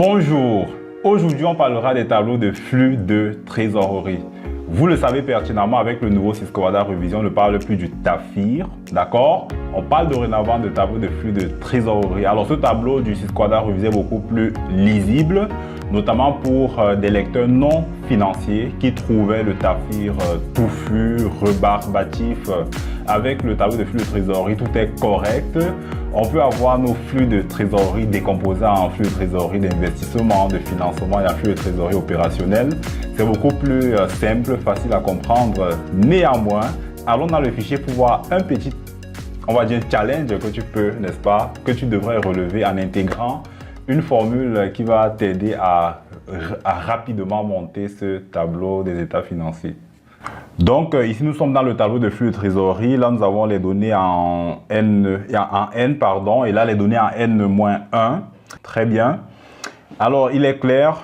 Bonjour, aujourd'hui on parlera des tableaux de flux de trésorerie. Vous le savez pertinemment, avec le nouveau Cisco Radar Revision, on ne parle plus du TAFIR, d'accord? On parle dorénavant de tableau de flux de trésorerie. Alors ce tableau du Cisco Radar Revision est beaucoup plus lisible, notamment pour des lecteurs non financiers qui trouvaient le TAFIR touffu, rebarbatif. Avec le tableau de flux de trésorerie, tout est correct. On peut avoir nos flux de trésorerie décomposés en flux de trésorerie d'investissement, de financement et en flux de trésorerie opérationnel. C'est beaucoup plus simple, facile à comprendre. Néanmoins, allons dans le fichier pour voir un petit, on va dire, challenge que tu peux, n'est-ce pas, que tu devrais relever en intégrant une formule qui va t'aider à rapidement monter ce tableau des états financiers. Donc ici nous sommes dans le tableau de flux de trésorerie. Là nous avons les données en N, et là les données en N-1. Très bien. Alors il est clair,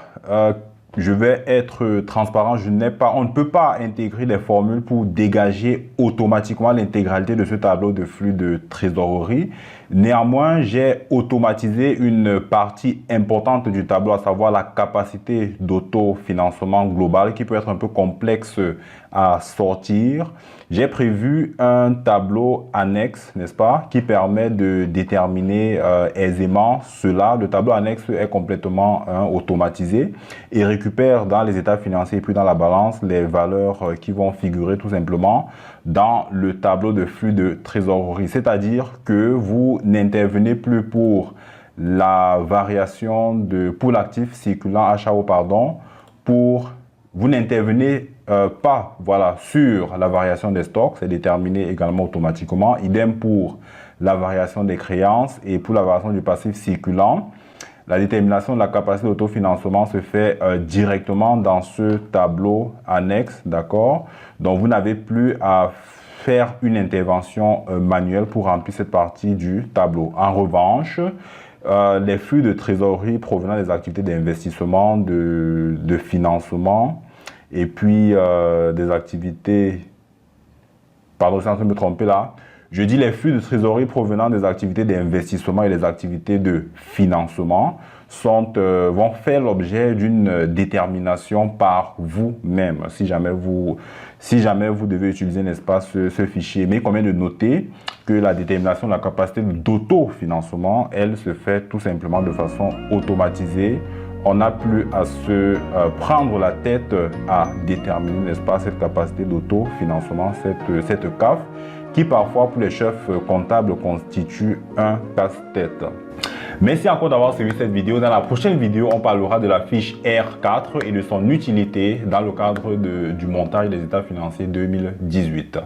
je vais être transparent, on ne peut pas intégrer des formules pour dégager automatiquement l'intégralité de ce tableau de flux de trésorerie. Néanmoins, j'ai automatisé une partie importante du tableau, à savoir la capacité d'autofinancement global qui peut être un peu complexe à sortir. J'ai prévu un tableau annexe, n'est-ce pas, qui permet de déterminer aisément cela. Le tableau annexe est complètement automatisé et récupère dans les états financiers puis dans la balance les valeurs qui vont figurer tout simplement dans le tableau de flux de trésorerie. C'est-à-dire que vous n'intervenez plus pour la variation pour l'actif circulant HAO, vous n'intervenez pas sur la variation des stocks, c'est déterminé également automatiquement. Idem pour la variation des créances et pour la variation du passif circulant. La détermination de la capacité d'autofinancement se fait directement dans ce tableau annexe, d'accord? Donc vous n'avez plus à faire une intervention manuelle pour remplir cette partie du tableau. En revanche, les flux de trésorerie provenant des activités d'investissement, de financement, et puis des activités, pardon, je suis en train de me tromper là, je dis les flux de trésorerie provenant des activités d'investissement et des activités de financement vont faire l'objet d'une détermination par vous-même, si jamais vous devez utiliser, n'est-ce pas, ce fichier. Mais il convient de noter que la détermination de la capacité d'autofinancement, elle se fait tout simplement de façon automatisée. On n'a plus à se prendre la tête à déterminer, n'est-ce pas, cette capacité d'autofinancement, cette CAF, qui parfois pour les chefs comptables constitue un casse-tête. Merci encore d'avoir suivi cette vidéo. Dans la prochaine vidéo, on parlera de la fiche R4 et de son utilité dans le cadre du montage des états financiers 2018.